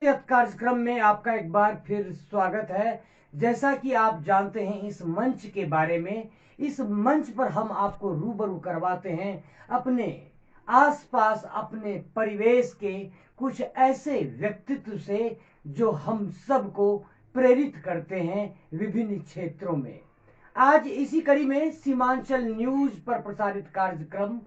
कार्यक्रम में आपका एक बार फिर स्वागत है। जैसा कि आप जानते हैं इस मंच के बारे में, इस मंच पर हम आपको रूबरू करवाते हैं अपने आसपास अपने परिवेश के कुछ ऐसे व्यक्तित्व से जो हम सबको प्रेरित करते हैं विभिन्न क्षेत्रों में। आज इसी कड़ी में सीमांचल न्यूज पर प्रसारित कार्यक्रम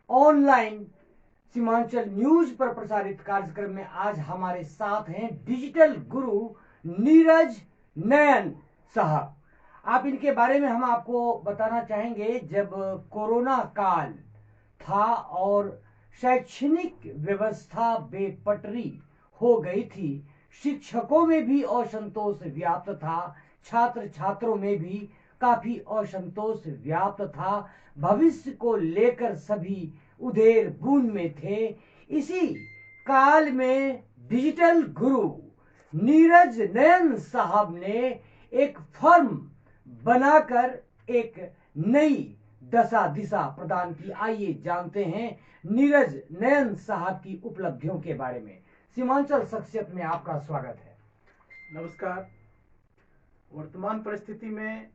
ऑनलाइन सीमांचल न्यूज पर प्रसारित कार्यक्रम में आज हमारे साथ हैं डिजिटल गुरु नीरज नयन साहब। आप इनके बारे में हम आपको बताना चाहेंगे। जब कोरोना काल था और शैक्षणिक व्यवस्था बेपटरी हो गई थी, शिक्षकों में भी असंतोष व्याप्त था, छात्र छात्रों में भी काफी असंतोष व्याप्त था, भविष्य को लेकर सभी उधेर बूंद में थे। इसी काल में डिजिटल गुरु नीरज नयन साहब ने एक फर्म बनाकर एक नई दशा दिशा प्रदान की। आइए जानते हैं नीरज नयन साहब की उपलब्धियों के बारे में। सीमांचल शख्सियत में आपका स्वागत है। नमस्कार। वर्तमान परिस्थिति में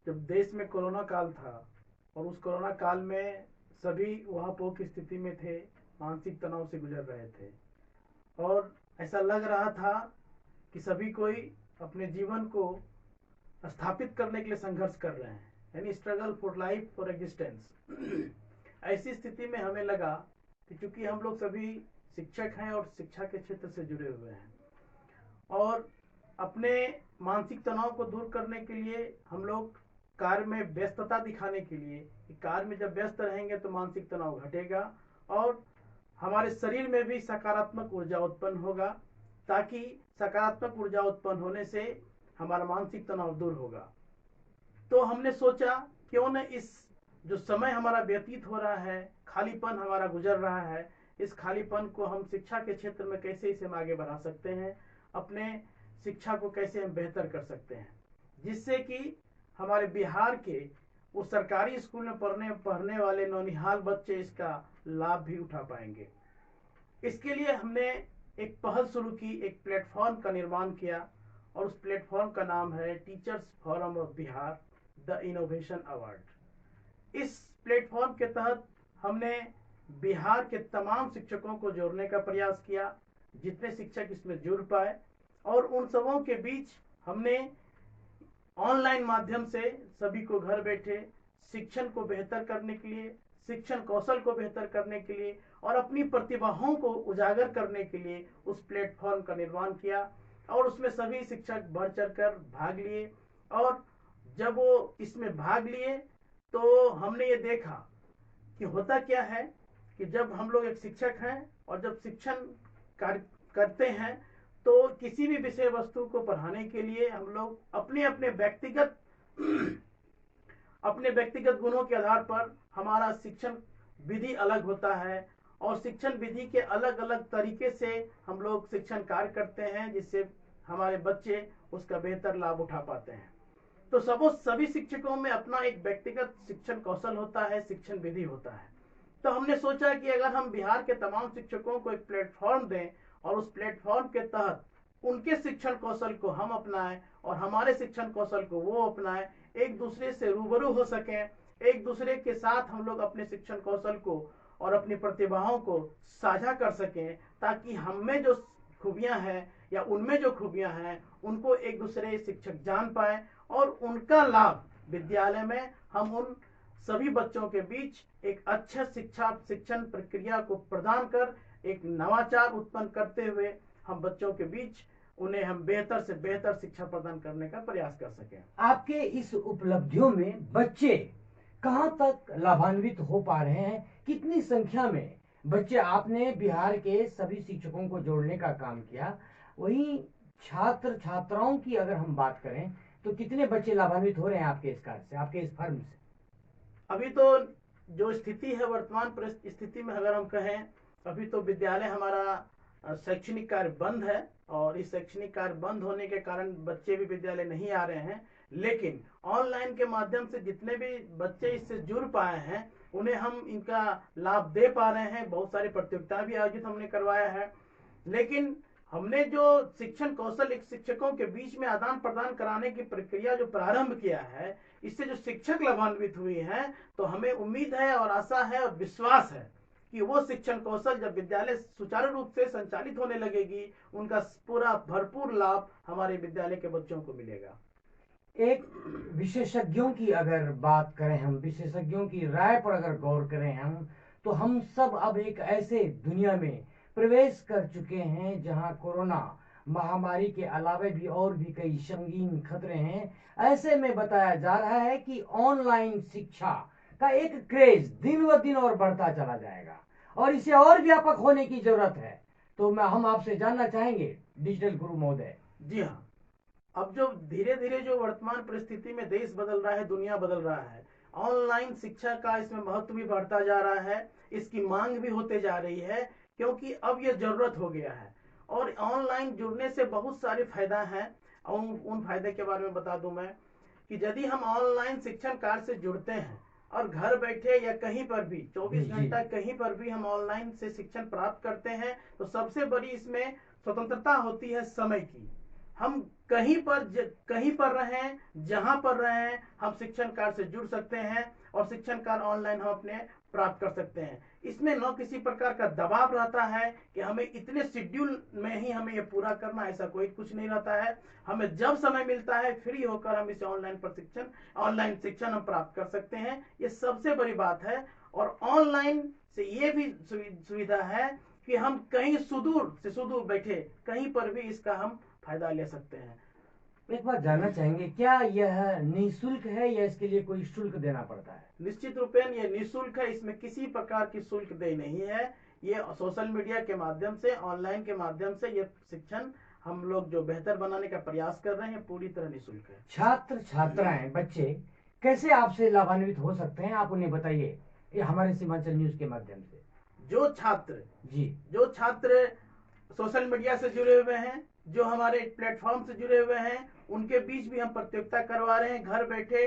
जब देश में कोरोना काल था और उस कोरोना काल में सभी वहां की स्थिति में थे, मानसिक तनाव से गुजर रहे थे और ऐसा लग रहा था कि सभी कोई अपने जीवन को स्थापित करने के लिए संघर्ष कर रहे हैं, यानी struggle for life for existence. ऐसी स्थिति में हमें लगा कि चूंकि हम लोग सभी शिक्षक हैं और शिक्षा के क्षेत्र से जुड़े हुए हैं और अपने मानसिक तनाव को दूर करने के लिए हम लोग कार्य में व्यस्तता दिखाने के लिए, कार्य में जब व्यस्त रहेंगे तो मानसिक तनाव घटेगा और हमारे शरीर में भी सकारात्मक ऊर्जा उत्पन्न होगा, ताकि सकारात्मक ऊर्जा उत्पन्न होने से हमारा मानसिक तनाव दूर होगा। तो हमने सोचा क्यों न इस जो समय हमारा व्यतीत हो रहा है, खालीपन हमारा गुजर रहा है, इस खालीपन को हम शिक्षा के क्षेत्र में कैसे इसे हम आगे बढ़ा सकते हैं, अपने शिक्षा को कैसे हम बेहतर कर सकते हैं, जिससे कि हमारे बिहार के वो सरकारी स्कूल में पढ़ने वाले नौनिहाल बच्चे इसका लाभ भी उठा पाएंगे। इसके लिए हमने एक पहल शुरू की, एक प्लेटफॉर्म का निर्माण किया और उस प्लेटफॉर्म का नाम है teachers forum of Bihar the innovation award. इस प्लेटफॉर्म के तहत हमने बिहार के तमाम शिक्षकों को जोड़ने का प्रयास किया, जितने शिक्षक इसमें जुड़ पाए, और उन सबों के बीच हमने ऑनलाइन माध्यम से सभी को घर बैठे शिक्षण को बेहतर करने के लिए, शिक्षण कौशल को बेहतर करने के लिए और अपनी प्रतिभाओं को उजागर करने के लिए उस प्लेटफॉर्म का निर्माण किया और उसमें सभी शिक्षक बढ़ चढ़कर भाग लिए। और जब वो इसमें भाग लिए तो हमने ये देखा कि होता क्या है कि जब हम लोग एक शिक्षक हैं और जब शिक्षण कार्य करते हैं तो किसी भी विषय वस्तु को पढ़ाने के लिए हम लोग अपने अपने व्यक्तिगत गुणों के आधार पर हमारा शिक्षण विधि अलग होता है और शिक्षण विधि के अलग अलग तरीके से हम लोग शिक्षण कार्य करते हैं, जिससे हमारे बच्चे उसका बेहतर लाभ उठा पाते हैं। तो सभी शिक्षकों में अपना एक व्यक्तिगत शिक्षण कौशल होता है, शिक्षण विधि होता है। तो हमने सोचा कि अगर हम बिहार के तमाम शिक्षकों को एक प्लेटफॉर्म दें और उस प्लेटफॉर्म के तहत उनके शिक्षण कौशल को हम अपनाएं और हमारे शिक्षण कौशल को वो अपनाएं, एक दूसरे से रूबरू हो सकें, एक दूसरे के साथ हम लोग अपने शिक्षण कौशल को और अपनी प्रतिभाओं को साझा कर सकें, ताकि हम में जो खूबियां हैं या उनमें जो खूबियां हैं उनको एक दूसरे शिक्षक जान पाए और उनका लाभ विद्यालय में हम उन सभी बच्चों के बीच एक अच्छा शिक्षण प्रक्रिया को प्रदान कर एक नवाचार उत्पन्न करते हुए हम बच्चों के बीच उन्हें हम बेहतर से बेहतर शिक्षा प्रदान करने का प्रयास कर सकें। आपके इस उपलब्धियों में बच्चे कहां तक लाभान्वित हो पा रहे हैं? कितनी संख्या में बच्चे? आपने बिहार के सभी शिक्षकों को जोड़ने का काम किया, वहीं छात्र छात्राओं की अगर हम बात करें तो कितने बच्चे लाभान्वित हो रहे हैं आपके इस कार्य से, आपके इस फर्म से? अभी तो जो स्थिति है, वर्तमान परिस्थिति में अगर हम कहें, अभी तो विद्यालय हमारा शैक्षणिक कार्य बंद है और इस शैक्षणिक कार्य बंद होने के कारण बच्चे भी विद्यालय नहीं आ रहे हैं, लेकिन ऑनलाइन के माध्यम से जितने भी बच्चे इससे जुड़ पाए हैं उन्हें हम इनका लाभ दे पा रहे हैं। बहुत सारी प्रतियोगिता भी आयोजित हमने करवाया है, लेकिन हमने जो शिक्षण कौशल एक शिक्षकों के बीच में आदान प्रदान कराने की प्रक्रिया जो प्रारंभ किया है, इससे जो शिक्षक लाभान्वित हुए हैं, तो हमें उम्मीद है और आशा है और विश्वास है कि वो शिक्षण कौशल जब विद्यालय सुचारू रूप से संचालित होने लगेगी, उनका पूरा भरपूर लाभ हमारे विद्यालय के बच्चों को मिलेगा। एक विशेषज्ञों की अगर बात करें, हम विशेषज्ञों की राय पर अगर गौर करें हम, तो हम सब अब एक ऐसे दुनिया में प्रवेश कर चुके हैं जहां कोरोना महामारी के अलावा भी और भी कई संगीन खतरे हैं। ऐसे में बताया जा रहा है कि ऑनलाइन शिक्षा का एक क्रेज दिन ब दिन और बढ़ता चला जाएगा और इसे और व्यापक होने की जरूरत है। तो हम आपसे जानना चाहेंगे डिजिटल गुरु महोदय। जी हाँ, अब जो धीरे धीरे जो वर्तमान परिस्थिति में देश बदल रहा है, दुनिया बदल रहा है, ऑनलाइन शिक्षा का इसमें महत्व भी बढ़ता जा रहा है, इसकी मांग भी होते जा रही है, क्योंकि अब यह जरूरत हो गया है। और ऑनलाइन जुड़ने से बहुत सारे फायदा हैं। उन फायदे के बारे में बता दूं मैं कि यदि हम ऑनलाइन शिक्षण कार्य से जुड़ते हैं और घर बैठे या कहीं पर भी 24 घंटा कहीं पर भी हम ऑनलाइन से शिक्षण प्राप्त करते हैं, तो सबसे बड़ी इसमें स्वतंत्रता होती है समय की। हम कहीं पर रहें, जहां पर रहें, हम शिक्षण कार्य से जुड़ सकते हैं और शिक्षण कार्य ऑनलाइन हम अपने प्राप्त कर सकते हैं। इसमें न किसी प्रकार का दबाव रहता है कि हमें इतने शेड्यूल में ही हमें ये पूरा करना, ऐसा कोई कुछ नहीं रहता है। हमें जब समय मिलता है फ्री होकर हम इसे ऑनलाइन शिक्षण हम प्राप्त कर सकते हैं। ये सबसे बड़ी बात है। और ऑनलाइन से ये भी सुविधा है कि हम कहीं सुदूर से सुदूर बैठे कहीं पर भी इसका हम फायदा ले सकते हैं। एक बात जानना चाहेंगे, क्या यह निःशुल्क है या इसके लिए कोई शुल्क देना पड़ता है? निश्चित रूपेण ये निःशुल्क है, इसमें किसी प्रकार की शुल्क देय नहीं है। ये सोशल मीडिया के माध्यम से, ऑनलाइन के माध्यम से ये शिक्षण हम लोग जो बेहतर बनाने का प्रयास कर रहे हैं, पूरी तरह निःशुल्क है। छात्र छात्राएं बच्चे कैसे आपसे लाभान्वित हो सकते हैं, आप उन्हें बताइए ये हमारे सीमांचल न्यूज के माध्यम से। जो छात्र सोशल मीडिया से जुड़े हुए हैं, जो हमारे प्लेटफॉर्म से जुड़े हुए हैं, उनके बीच भी हम प्रतियोगिता करवा रहे हैं। घर बैठे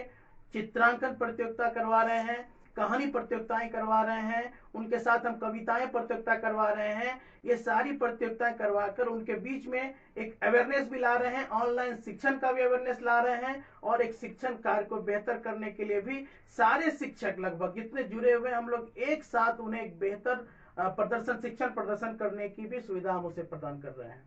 चित्रांकन प्रतियोगिता करवा रहे हैं, कहानी प्रतियोगिताएं करवा रहे हैं, उनके साथ हम कविताएं प्रतियोगिता करवा रहे हैं। ये सारी प्रतियोगिताएं करवाकर उनके बीच में एक अवेयरनेस भी ला रहे हैं, ऑनलाइन शिक्षण का भी अवेयरनेस ला रहे हैं और एक शिक्षण कार्य को बेहतर करने के लिए भी सारे शिक्षक लगभग जितने जुड़े हुए हैं, हम लोग एक साथ उन्हें एक बेहतर शिक्षण प्रदर्शन करने की भी सुविधा हम उसे प्रदान कर रहे हैं।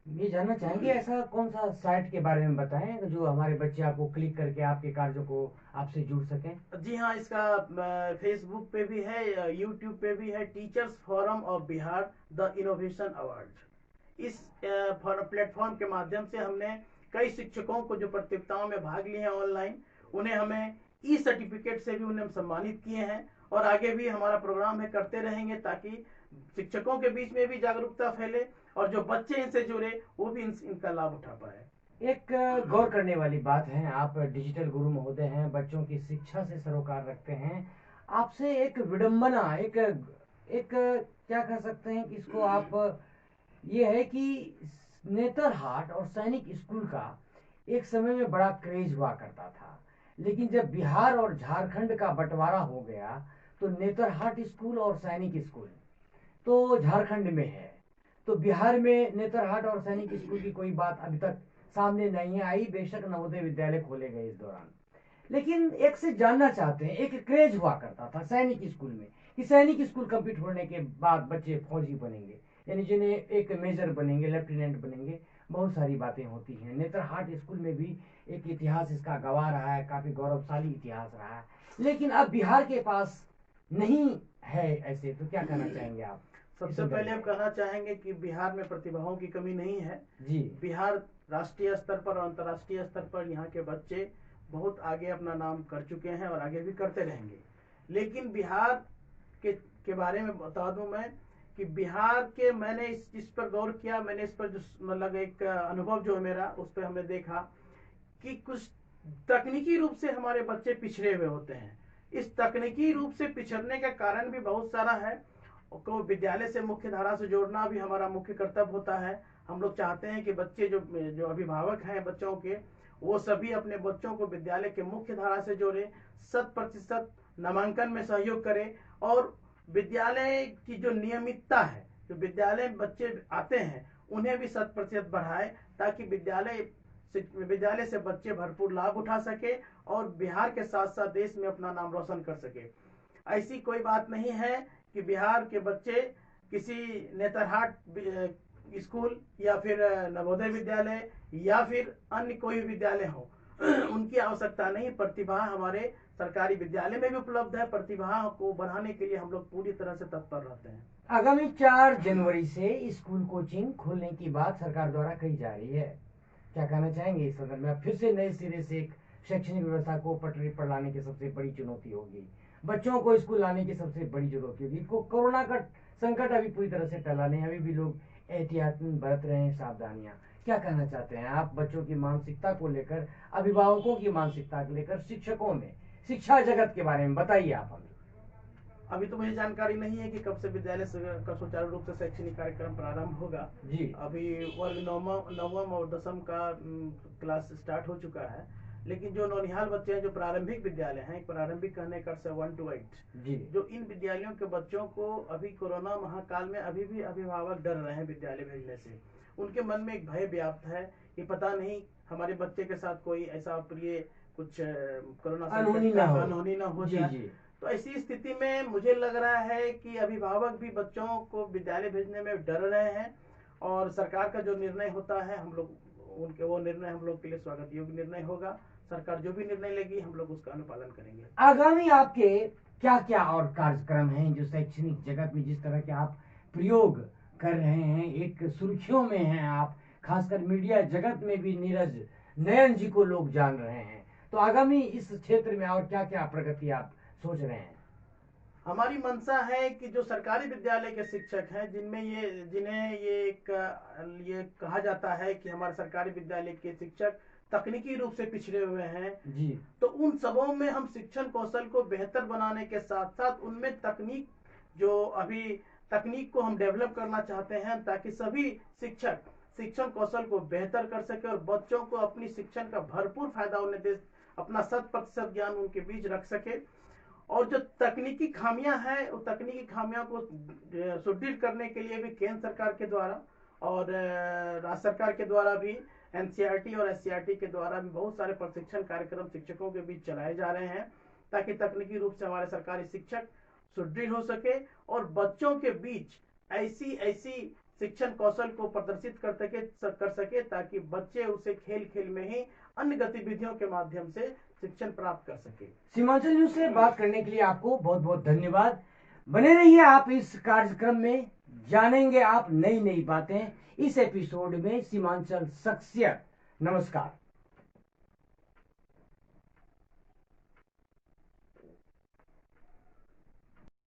ये जानना चाहेंगे ऐसा कौन सा साइट के बारे में बताएं जो हमारे बच्चे आपको क्लिक करके आपके कार्यों को आपसे जुड़ सकें? जी हाँ, इसका फेसबुक पे भी है, यूट्यूब पे भी है। Teachers forum of Bihar the innovation award. इस प्लेटफॉर्म के माध्यम से हमने कई शिक्षकों को जो प्रतियोगिताओं में भाग लिए हैं ऑनलाइन, उन्हें हमें ई सर्टिफिकेट से भी उन्हें हम सम्मानित किए हैं और आगे भी हमारा प्रोग्राम है करते रहेंगे ताकि शिक्षकों के बीच में भी जागरूकता फैले और जो बच्चे इनसे जुड़े वो भी इनका लाभ उठा पाए। एक गौर करने वाली बात है, आप डिजिटल गुरु महोदय हैं, बच्चों की शिक्षा से सरोकार रखते हैं। आपसे एक विडंबना, एक क्या कह सकते हैं कि इसको आप, ये है कि नेतरहाट और सैनिक स्कूल का एक समय में बड़ा क्रेज हुआ करता था, लेकिन जब बिहार और झारखंड का बंटवारा हो गया तो नेतरहाट स्कूल और सैनिक स्कूल तो झारखंड में है, तो बिहार में नेतरहाट और सैनिक स्कूल की कोई बात अभी तक सामने नहीं आई। बेशक नवोदय विद्यालय खोले गए इस दौरान, लेकिन एक से जानना चाहते हैं, एक क्रेज हुआ करता था सैनिक स्कूल में कि सैनिक स्कूल कंप्लीट होने के बाद बच्चे फौजी बनेंगे, यानी जिन्हें एक मेजर बनेंगे, लेफ्टिनेंट बनेंगे, बहुत सारी बातें होती हैं। नेतरहाट स्कूल में भी एक इतिहास इसका गवाह रहा है, काफी गौरवशाली इतिहास रहा है, लेकिन अब बिहार के पास नहीं है ऐसे, तो क्या कहना चाहेंगे आप? सबसे पहले हम कहना चाहेंगे कि बिहार में प्रतिभाओं की कमी नहीं है जी। बिहार राष्ट्रीय स्तर पर और अंतर्राष्ट्रीय स्तर पर यहाँ के बच्चे बहुत आगे अपना नाम कर चुके हैं और आगे भी करते रहेंगे। लेकिन बिहार के बारे में बता दूं मैं कि बिहार के, मैंने इस पर गौर किया, मैंने इस पर जो मतलब एक अनुभव जो है मेरा, उस पर हमने देखा कि कुछ तकनीकी रूप से हमारे बच्चे पिछड़े हुए होते हैं। इस तकनीकी रूप से पिछड़ने का कारण भी बहुत सारा है, को विद्यालय से मुख्य धारा से जोड़ना भी हमारा मुख्य कर्तव्य होता है। हम लोग चाहते हैं कि बच्चे जो अभिभावक हैं बच्चों के, वो सभी अपने बच्चों को विद्यालय के मुख्य धारा से जोड़े, 100% नामांकन में सहयोग करें और विद्यालय की जो नियमितता है, जो विद्यालय में बच्चे आते हैं उन्हें भी 100% बढ़ाए, ताकि विद्यालय से बच्चे भरपूर लाभ उठा सके और बिहार के साथ साथ देश में अपना नाम रोशन कर सके। ऐसी कोई बात नहीं है कि बिहार के बच्चे किसी नेतरहाट स्कूल या फिर नवोदय विद्यालय या फिर अन्य कोई विद्यालय हो, उनकी आवश्यकता नहीं। प्रतिभा हमारे सरकारी विद्यालय में भी उपलब्ध है। प्रतिभा को बढ़ाने के लिए हम लोग पूरी तरह से तत्पर रहते हैं। आगामी 4 जनवरी से स्कूल कोचिंग खोलने की बात सरकार द्वारा कही जा रही है, क्या कहना चाहेंगे इस संदर्भ में? फिर से नए सिरे से एक शैक्षणिक व्यवस्था को पटरी पर लाने की सबसे बड़ी चुनौती होगी, बच्चों को स्कूल लाने की सबसे बड़ी जरूरत होगी। कोरोना का संकट अभी पूरी तरह से टला नहीं, अभी भी लोग एहतियात बरत रहे हैं, सावधानियां। क्या कहना चाहते हैं आप बच्चों की मानसिकता को लेकर, अभिभावकों की मानसिकता को लेकर, शिक्षकों में, शिक्षा जगत के बारे में बताइए आप हमें। अभी तो मुझे जानकारी नहीं है कि कब से विद्यालय का सुचारू रूप से शैक्षणिक कार्यक्रम प्रारंभ होगा जी। अभी वर्ग नवम और 10वीं का क्लास स्टार्ट हो चुका है, लेकिन जो नौनिहाल बच्चे हैं, जो प्रारंभिक विद्यालय हैं, प्रारंभिक कहने का 1 to 8 जी, जो इन विद्यालयों के बच्चों को अभी कोरोना महाकाल में अभी भी अभिभावक डर रहे हैं विद्यालय भेजने से। उनके मन में एक भय व्याप्त है कि पता नहीं हमारे बच्चे के साथ कोई ऐसा अप्रिय कुछ कोरोना अनहोनी ना हो जाए। तो ऐसी स्थिति में मुझे लग रहा है कि अभिभावक भी बच्चों को विद्यालय भेजने में डर रहे हैं, और सरकार का जो निर्णय होता है हम लोग वो निर्णय हम लोग के लिए स्वागत योग्य निर्णय होगा। सरकार जो भी निर्णय लेगी हम लोग उसका अनुपालन करेंगे। आगामी आपके क्या क्या और कार्यक्रम हैं जो शैक्षणिक जगत में जिस तरह के आप प्रयोग कर रहे हैं, एक सुर्खियों में हैं आप, खासकर मीडिया जगत में भी नीरज नयन जी को लोग जान रहे हैं, तो आगामी इस क्षेत्र में और क्या क्या प्रगति आप सोच रहे हैं? हमारी मंशा है कि जो सरकारी विद्यालय के शिक्षक हैं, जिन्हें ये कहा जाता है कि हमारे सरकारी विद्यालय के शिक्षक तकनीकी रूप से पिछड़े हुए हैं जी, तो उन सबों में हम शिक्षण कौशल को बेहतर बनाने के साथ साथ उनमें तकनीक को हम डेवलप करना चाहते हैं, ताकि सभी शिक्षक शिक्षण कौशल को बेहतर कर सके और बच्चों को अपनी शिक्षण का भरपूर फायदा उन्हें दे, अपना 100% ज्ञान उनके बीच रख सके। और जो तकनीकी खामियां हैं, उस तकनीकी खामियों को सुदृढ़ करने के लिए भी केंद्र सरकार के द्वारा और राज्य सरकार के द्वारा भी, एनसीईआरटी और एससीईआरटी के द्वारा भी बहुत सारे प्रशिक्षण कार्यक्रम शिक्षकों के बीच चलाए जा रहे हैं, ताकि तकनीकी रूप से हमारे सरकारी शिक्षक सुदृढ़ हो सके और बच्चों के बीच ऐसी शिक्षण कौशल को प्रदर्शित कर सके ताकि बच्चे उसे खेल खेल में ही अन्य गतिविधियों के माध्यम से शिक्षण प्राप्त कर सके। सीमांचल न्यूज से बात करने के लिए आपको बहुत बहुत धन्यवाद। बने रहिए आप इस कार्यक्रम में, जानेंगे आप नई नई बातें इस एपिसोड में सीमांचल शख्सियत। नमस्कार।